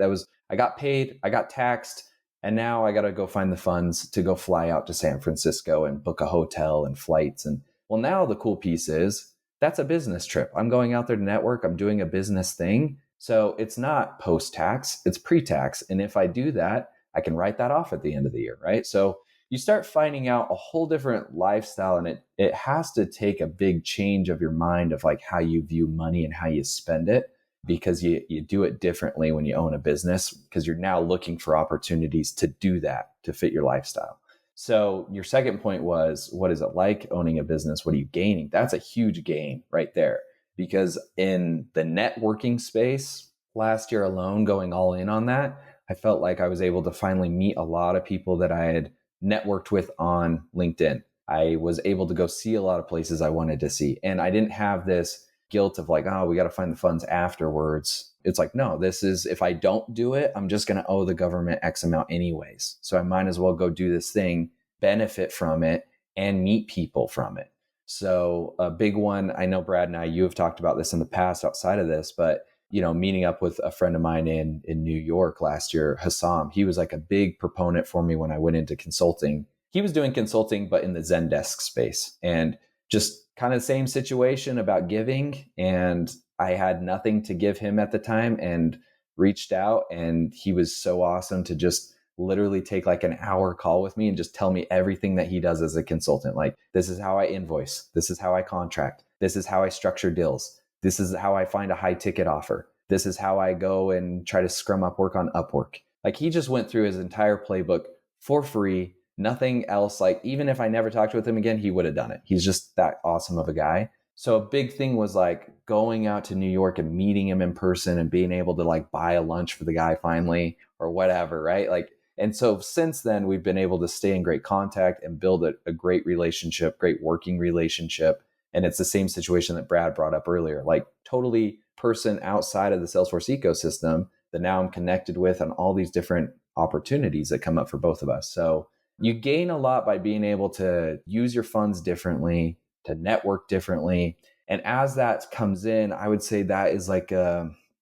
I got paid, I got taxed, and now I got to go find the funds to go fly out to San Francisco and book a hotel and flights. And well, now the cool piece is that's a business trip. I'm going out there to network. I'm doing a business thing. So it's not post-tax, it's pre-tax. And if I do that, I can write that off at the end of the year, right? So you start finding out a whole different lifestyle, and it has to take a big change of your mind of like how you view money and how you spend it, because you do it differently when you own a business, because you're now looking for opportunities to do that to fit your lifestyle. So your second point was, what is it like owning a business? What are you gaining? That's a huge gain right there, because in the networking space last year alone, going all in on that, I felt like I was able to finally meet a lot of people that I had networked with on LinkedIn. I was able to go see a lot of places I wanted to see. And I didn't have this guilt of like, oh, we got to find the funds afterwards. It's like, no, this is, if I don't do it, I'm just going to owe the government X amount anyways. So I might as well go do this thing, benefit from it, and meet people from it. So a big one, I know Brad and you have talked about this in the past outside of this, but meeting up with a friend of mine in New York last year, Hassam, he was like a big proponent for me when I went into consulting. He was doing consulting, but in the Zendesk space, and just kind of the same situation about giving. And I had nothing to give him at the time and reached out, and he was so awesome to just literally take like an hour call with me and just tell me everything that he does as a consultant. Like, this is how I invoice. This is how I contract. This is how I structure deals. This is how I find a high ticket offer. This is how I go and try to scrum up work on Upwork. Like, he just went through his entire playbook for free, nothing else. Like, even if I never talked with him again, he would have done it. He's just that awesome of a guy. So a big thing was like going out to New York and meeting him in person and being able to like buy a lunch for the guy finally or whatever, right? Like, and so since then, we've been able to stay in great contact and build a great relationship, great working relationship. And it's the same situation that Brad brought up earlier, like totally person outside of the Salesforce ecosystem that now I'm connected with on all these different opportunities that come up for both of us. So you gain a lot by being able to use your funds differently, to network differently. And as that comes in, I would say that is like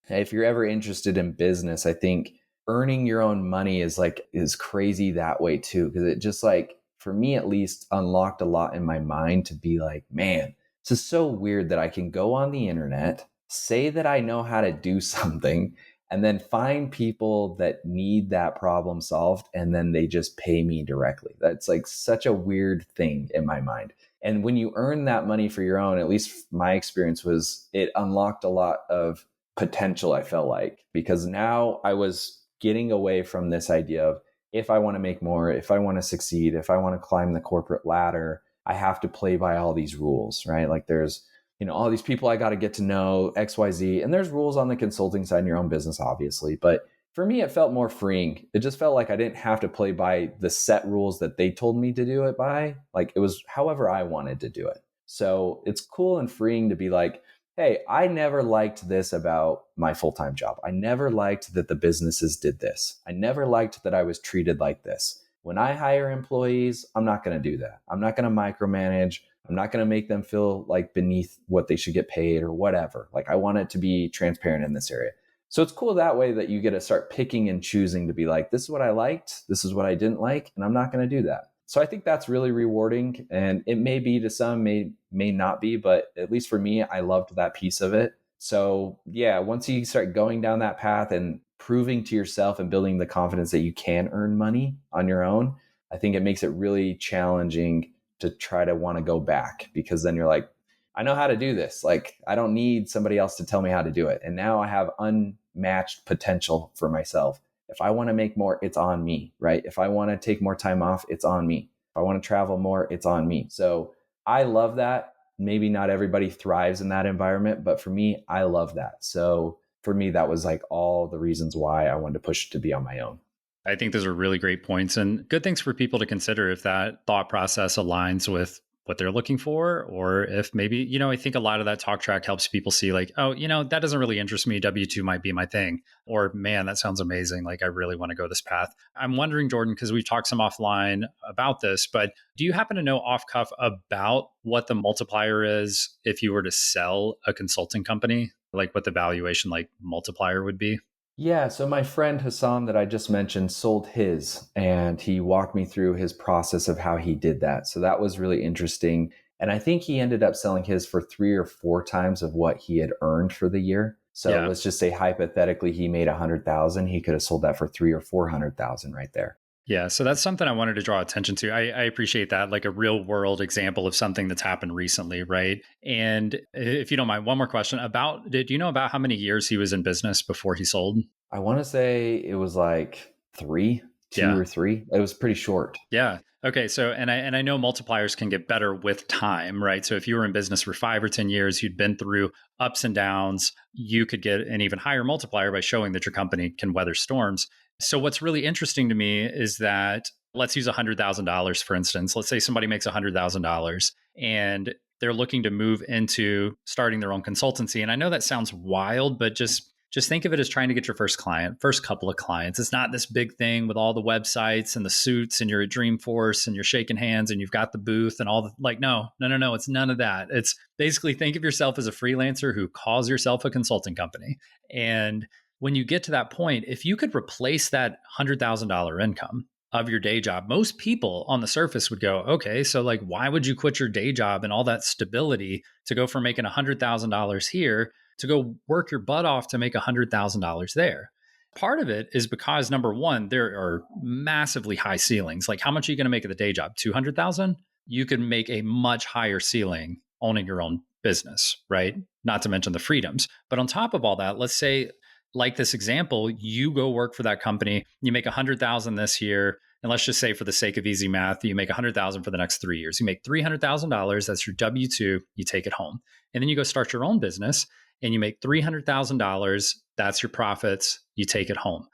if you're ever interested in business, I think earning your own money is crazy that way too, because it just like, for me at least, unlocked a lot in my mind to be like, man, this is so weird that I can go on the internet, say that I know how to do something, and then find people that need that problem solved, and then they just pay me directly. That's like such a weird thing in my mind. And when you earn that money for your own, at least my experience was, it unlocked a lot of potential, I felt like, because now I was getting away from this idea of, if I want to make more, if I want to succeed, if I want to climb the corporate ladder, I have to play by all these rules, right? Like there's, all these people I got to get to know, XYZ, and there's rules on the consulting side in your own business, obviously. But for me, it felt more freeing. It just felt like I didn't have to play by the set rules that they told me to do it by. Like it was however I wanted to do it. So it's cool and freeing to be like, hey, I never liked this about my full-time job. I never liked that the businesses did this. I never liked that I was treated like this. When I hire employees, I'm not going to do that. I'm not going to micromanage. I'm not going to make them feel like beneath what they should get paid or whatever. Like I want it to be transparent in this area. So it's cool that way that you get to start picking and choosing to be like, this is what I liked, this is what I didn't like, and I'm not going to do that. So I think that's really rewarding, and it may be to some, may not be, but at least for me, I loved that piece of it. So yeah, once you start going down that path and proving to yourself and building the confidence that you can earn money on your own, I think it makes it really challenging to try to want to go back, because then you're like, I know how to do this. Like, I don't need somebody else to tell me how to do it. And now I have unmatched potential for myself. If I want to make more, it's on me, right? If I want to take more time off, it's on me. If I want to travel more, it's on me. So I love that. Maybe not everybody thrives in that environment, but for me, I love that. So for me, that was like all the reasons why I wanted to push to be on my own. I think those are really great points and good things for people to consider if that thought process aligns with what they're looking for, or if maybe, I think a lot of that talk track helps people see like, oh, that doesn't really interest me. W-2 might be my thing. Or man, that sounds amazing. Like I really want to go this path. I'm wondering, Jordan, because we've talked some offline about this, but do you happen to know off cuff about what the multiplier is if you were to sell a consulting company? Like what the valuation like multiplier would be? Yeah, so my friend Hassan that I just mentioned sold his, and he walked me through his process of how he did that. So that was really interesting. And I think he ended up selling his for 3 or 4 times of what he had earned for the year. So Yeah. let's just say hypothetically he made 100,000, he could have sold that for 3 or 400,000 right there. Yeah, so that's something I wanted to draw attention to. I appreciate that, like a real world example of something that's happened recently, right? And if you don't mind, one more question about, do you know about how many years he was in business before he sold? I want to say it was like two Yeah. or three. It was pretty short. Yeah. Okay. So, and I know multipliers can get better with time, right? So if you were in business for 5 or 10 years, you'd been through ups and downs, you could get an even higher multiplier by showing that your company can weather storms. So what's really interesting to me is that let's use $100,000, for instance. Let's say somebody makes $100,000 and they're looking to move into starting their own consultancy. And I know that sounds wild, but just think of it as trying to get your first client, first couple of clients. It's not this big thing with all the websites and the suits and you're at Dreamforce and you're shaking hands and you've got the booth and all the like, no. It's none of that. It's basically think of yourself as a freelancer who calls yourself a consulting company. And when you get to that point, if you could replace that $100,000 income of your day job, most people on the surface would go, okay, so like, why would you quit your day job and all that stability to go from making $100,000 here to go work your butt off to make $100,000 there? Part of it is because number one, there are massively high ceilings. Like how much are you going to make at the day job? 200,000? You could make a much higher ceiling owning your own business, right? Not to mention the freedoms. But on top of all that, let's say like this example, you go work for that company, you make 100,000 this year, and let's just say for the sake of easy math, you make 100,000 for the next 3 years. You make $300,000, that's your W-2, you take it home. And then you go start your own business and you make $300,000, that's your profits, you take it home.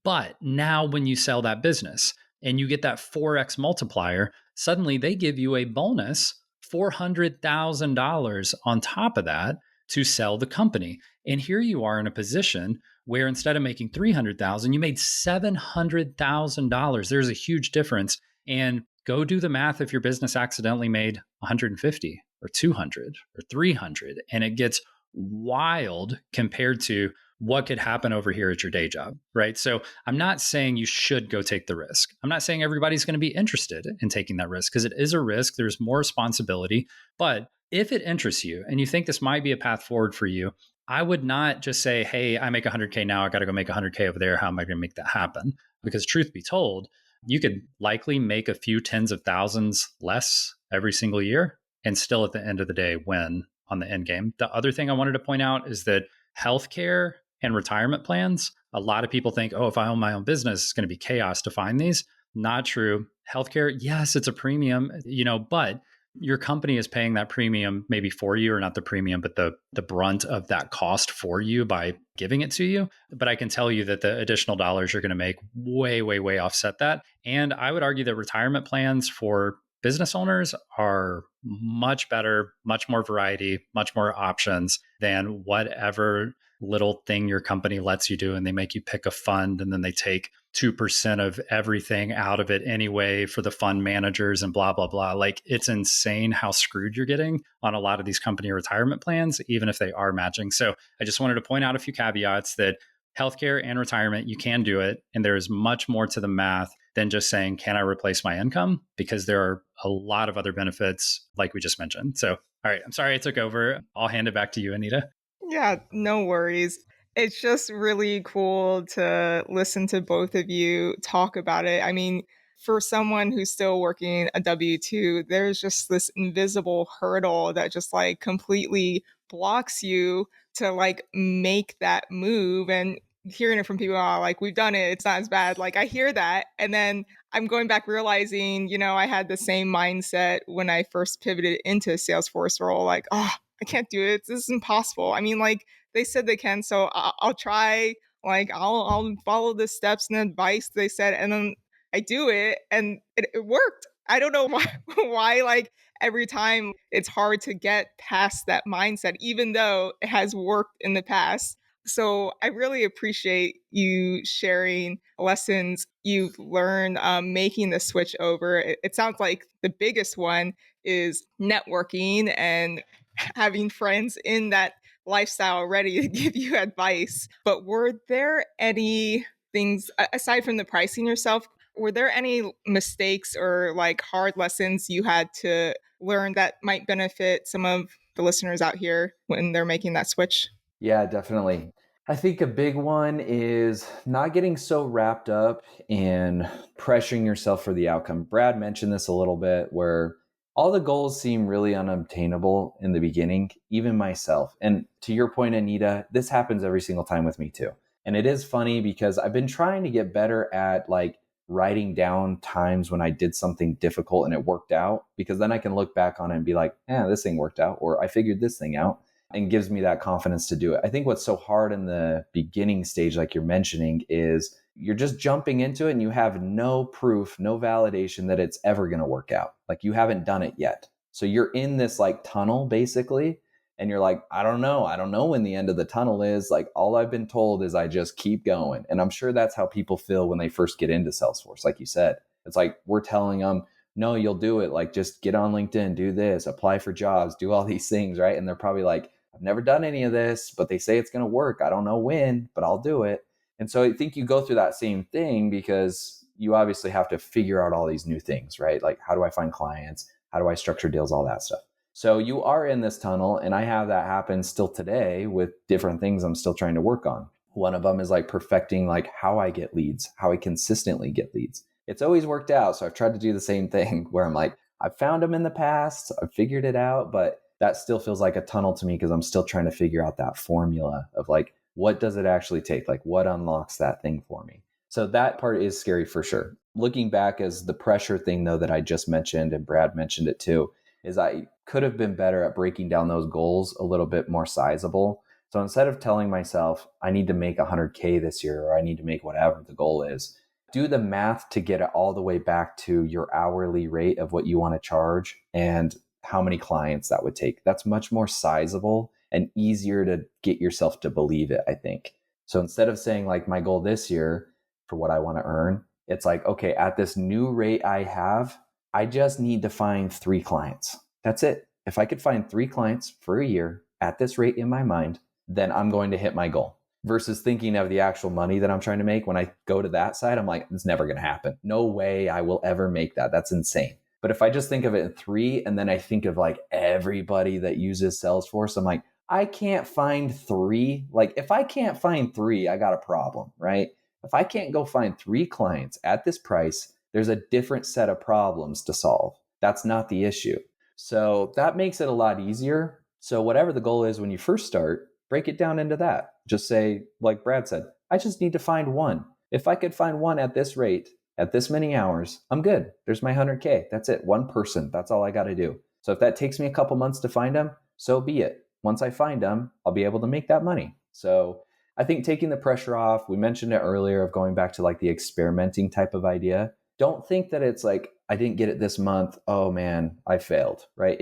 But now when you sell that business and you get that 4x multiplier, suddenly they give you a bonus $400,000 on top of that to sell the company. And here you are in a position where instead of making 300,000, you made $700,000. There's a huge difference. And go do the math if your business accidentally made 150 or or 200 or 300. And it gets wild compared to what could happen over here at your day job, right? So I'm not saying you should go take the risk. I'm not saying everybody's going to be interested in taking that risk because it is a risk. There's more responsibility. But if it interests you and you think this might be a path forward for you, I would not just say, hey, I make 100K now. I got to go make 100K over there. How am I going to make that happen? Because truth be told, you could likely make a few tens of thousands less every single year and still at the end of the day win on the end game. The other thing I wanted to point out is that healthcare and retirement plans, a lot of people think, oh, if I own my own business, it's going to be chaos to find these. Not true. Healthcare, yes, it's a premium, but your company is paying that premium maybe for you, or not the premium, but the brunt of that cost for you by giving it to you. But I can tell you that the additional dollars you're going to make way, way, way offset that. And I would argue that retirement plans for business owners are much better, much more variety, much more options than whatever little thing your company lets you do. And they make you pick a fund and then they take 2% of everything out of it anyway for the fund managers and blah, blah, blah. Like, it's insane how screwed you're getting on a lot of these company retirement plans, even if they are matching. So I just wanted to point out a few caveats that healthcare and retirement, you can do it. And there is much more to the math than just saying, can I replace my income? Because there are a lot of other benefits, like we just mentioned. So, all right, I'm sorry I took over. I'll hand it back to you, Anita. Yeah, no worries. It's just really cool to listen to both of you talk about it. I mean, for someone who's still working a W-2, there's just this invisible hurdle that just like completely blocks you to like make that move. And hearing it from people, oh, like, we've done it, it's not as bad. Like, I hear that. And then I'm going back realizing, I had the same mindset when I first pivoted into Salesforce role, like, oh, I can't do it. This is impossible. I mean, like, they said they can, so I'll try. Like, I'll follow the steps and advice they said, and then I do it, and it worked. I don't know why. Why, like, every time it's hard to get past that mindset, even though it has worked in the past. So I really appreciate you sharing lessons you've learned making the switch over. It sounds like the biggest one is networking and having friends in that lifestyle ready to give you advice. But were there any things aside from the pricing yourself? Were there any mistakes or like hard lessons you had to learn that might benefit some of the listeners out here when they're making that switch? Yeah, definitely. I think a big one is not getting so wrapped up in pressuring yourself for the outcome. Brad mentioned this a little bit, where all the goals seem really unobtainable in the beginning, even myself. And to your point, Anita, this happens every single time with me too. And it is funny because I've been trying to get better at like writing down times when I did something difficult and it worked out, because then I can look back on it and be like, this thing worked out, or I figured this thing out, and gives me that confidence to do it. I think what's so hard in the beginning stage, like you're mentioning, is you're just jumping into it and you have no proof, no validation that it's ever going to work out. Like, you haven't done it yet. So you're in this like tunnel basically. And you're like, I don't know. I don't know when the end of the tunnel is. Like, all I've been told is I just keep going. And I'm sure that's how people feel when they first get into Salesforce. Like you said, it's like, we're telling them, no, you'll do it. Like, just get on LinkedIn, do this, apply for jobs, do all these things, right? And they're probably like, I've never done any of this, but they say it's going to work. I don't know when, but I'll do it. And so I think you go through that same thing because you obviously have to figure out all these new things, right? Like, how do I find clients? How do I structure deals? All that stuff. So you are in this tunnel, and I have that happen still today with different things I'm still trying to work on. One of them is like perfecting like how I get leads, how I consistently get leads. It's always worked out. So I've tried to do the same thing where I'm like, I've found them in the past, I've figured it out, but that still feels like a tunnel to me because I'm still trying to figure out that formula of like, what does it actually take? Like, what unlocks that thing for me? So that part is scary for sure. Looking back as the pressure thing though, that I just mentioned, and Brad mentioned it too, is I could have been better at breaking down those goals a little bit more sizable. So instead of telling myself, I need to make 100K this year, or I need to make whatever the goal is, do the math to get it all the way back to your hourly rate of what you want to charge and how many clients that would take. That's much more sizable and easier to get yourself to believe it, I think. So instead of saying like my goal this year for what I want to earn, it's like, okay, at this new rate I have, I just need to find 3 clients. That's it. if I could find 3 clients for a year at this rate in my mind, then I'm going to hit my goal. Versus thinking of the actual money that I'm trying to make. When I go to that side, I'm like, it's never going to happen. No way I will ever make that. That's insane. But if I just think of it in 3, and then I think of like everybody that uses Salesforce, I'm like, I can't find 3. Like if I can't find 3, I got a problem, right? If I can't go find 3 clients at this price, there's a different set of problems to solve. That's not the issue. So that makes it a lot easier. So whatever the goal is when you first start, break it down into that. Just say, like Brad said, I just need to find 1. If I could find 1 at this rate, at this many hours, I'm good. There's my 100K. That's it. 1 person. That's all I got to do. So if that takes me a couple months to find them, so be it. Once I find them, I'll be able to make that money. So I think taking the pressure off, we mentioned it earlier of going back to like the experimenting type of idea. Don't think that it's like, I didn't get it this month. Oh man, I failed, right?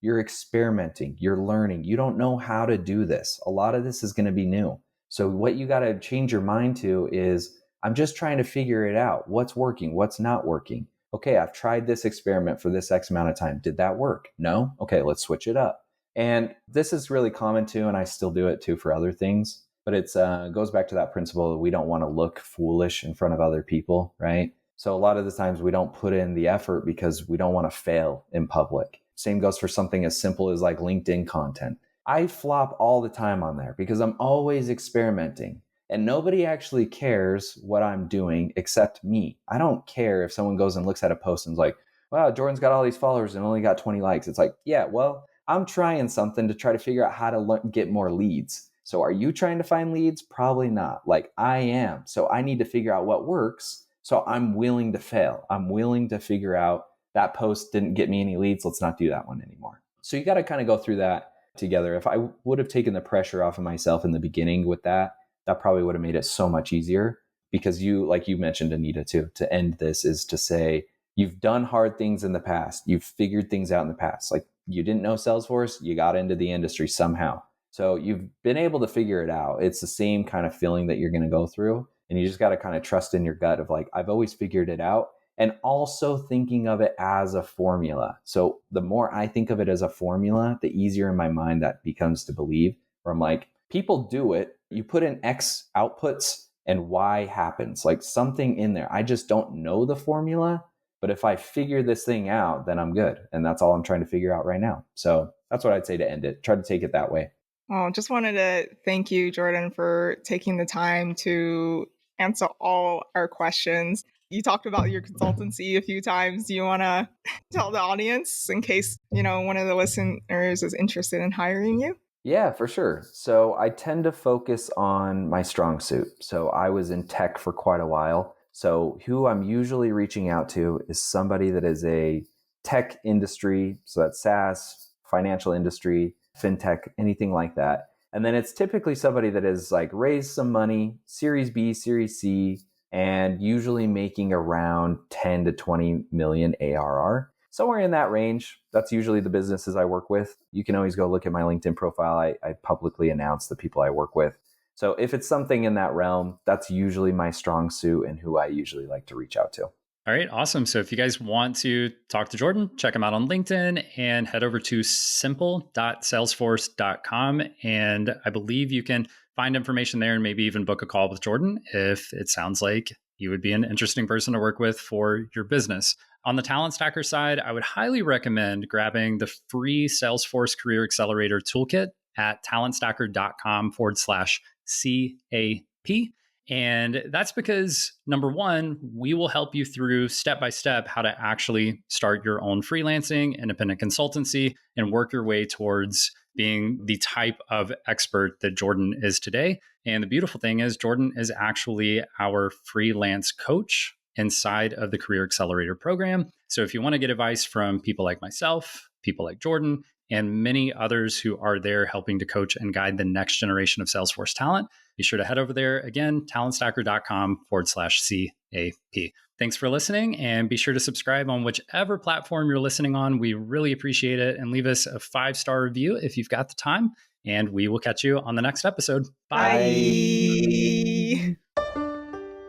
You're experimenting, you're learning. You don't know how to do this. A lot of this is going to be new. So what you got to change your mind to is, I'm just trying to figure it out. What's working? What's not working? Okay, I've tried this experiment for this X amount of time. Did that work? No? Okay, let's switch it up. And this is really common too, and I still do it too for other things. But it goes back to that principle that we don't want to look foolish in front of other people, right? So a lot of the times we don't put in the effort because we don't want to fail in public. Same goes for something as simple as like LinkedIn content. I flop all the time on there because I'm always experimenting. And nobody actually cares what I'm doing except me. I don't care if someone goes and looks at a post and is like, wow, Jordan's got all these followers and only got 20 likes. It's like, yeah, well, I'm trying something to try to figure out how to get more leads. So are you trying to find leads? Probably not. Like I am. So I need to figure out what works. So I'm willing to fail. I'm willing to figure out that post didn't get me any leads. Let's not do that one anymore. So you got to kind of go through that together. If I would have taken the pressure off of myself in the beginning with that probably would have made it so much easier, because like you mentioned, Anita, too, to end this is to say, you've done hard things in the past. You've figured things out in the past. Like you didn't know Salesforce, you got into the industry somehow. So you've been able to figure it out. It's the same kind of feeling that you're going to go through. And you just got to kind of trust in your gut of like, I've always figured it out. And also thinking of it as a formula. So the more I think of it as a formula, the easier in my mind that becomes to believe, where I'm like, people do it. You put in X outputs and Y happens, like something in there. I just don't know the formula, but if I figure this thing out, then I'm good. And that's all I'm trying to figure out right now. So that's what I'd say to end it. Try to take it that way. Well, just wanted to thank you, Jordan, for taking the time to answer all our questions. You talked about your consultancy a few times. Do you want to tell the audience in case, one of the listeners is interested in hiring you? Yeah, for sure. So I tend to focus on my strong suit. So I was in tech for quite a while. So who I'm usually reaching out to is somebody that is a tech industry. So that's SaaS, financial industry, fintech, anything like that. And then it's typically somebody that has like raised some money, Series B, Series C, and usually making around 10 to 20 million ARR. Somewhere in that range. That's usually the businesses I work with. You can always go look at my LinkedIn profile. I publicly announce the people I work with. So if it's something in that realm, that's usually my strong suit and who I usually like to reach out to. All right, awesome. So if you guys want to talk to Jordan, check him out on LinkedIn and head over to simple.salesforce.com. And I believe you can find information there and maybe even book a call with Jordan if it sounds like you would be an interesting person to work with for your business. On the Talent Stacker side, I would highly recommend grabbing the free Salesforce Career Accelerator Toolkit at talentstacker.com/CAP. And that's because, number one, we will help you through step by step how to actually start your own freelancing, independent consultancy, and work your way towards being the type of expert that Jordan is today. And the beautiful thing is, Jordan is actually our freelance coach inside of the Career Accelerator program. So if you want to get advice from people like myself, people like Jordan, and many others who are there helping to coach and guide the next generation of Salesforce talent, be sure to head over there. Again, talentstacker.com/CAP. Thanks for listening, and be sure to subscribe on whichever platform you're listening on. We really appreciate it, and leave us a 5-star review if you've got the time, and we will catch you on the next episode. Bye.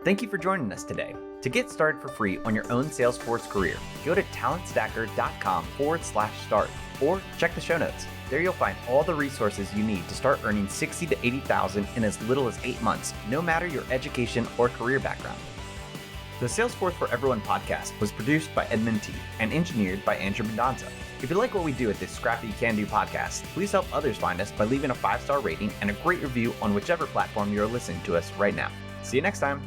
Thank you for joining us today. To get started for free on your own Salesforce career, go to talentstacker.com/start. or check the show notes. There you'll find all the resources you need to start earning $60,000 to $80,000 in as little as 8 months, no matter your education or career background. The Salesforce for Everyone podcast was produced by Edmund T. and engineered by Andrew Mendonza. If you like what we do at this scrappy can-do podcast, please help others find us by leaving a 5-star rating and a great review on whichever platform you're listening to us right now. See you next time.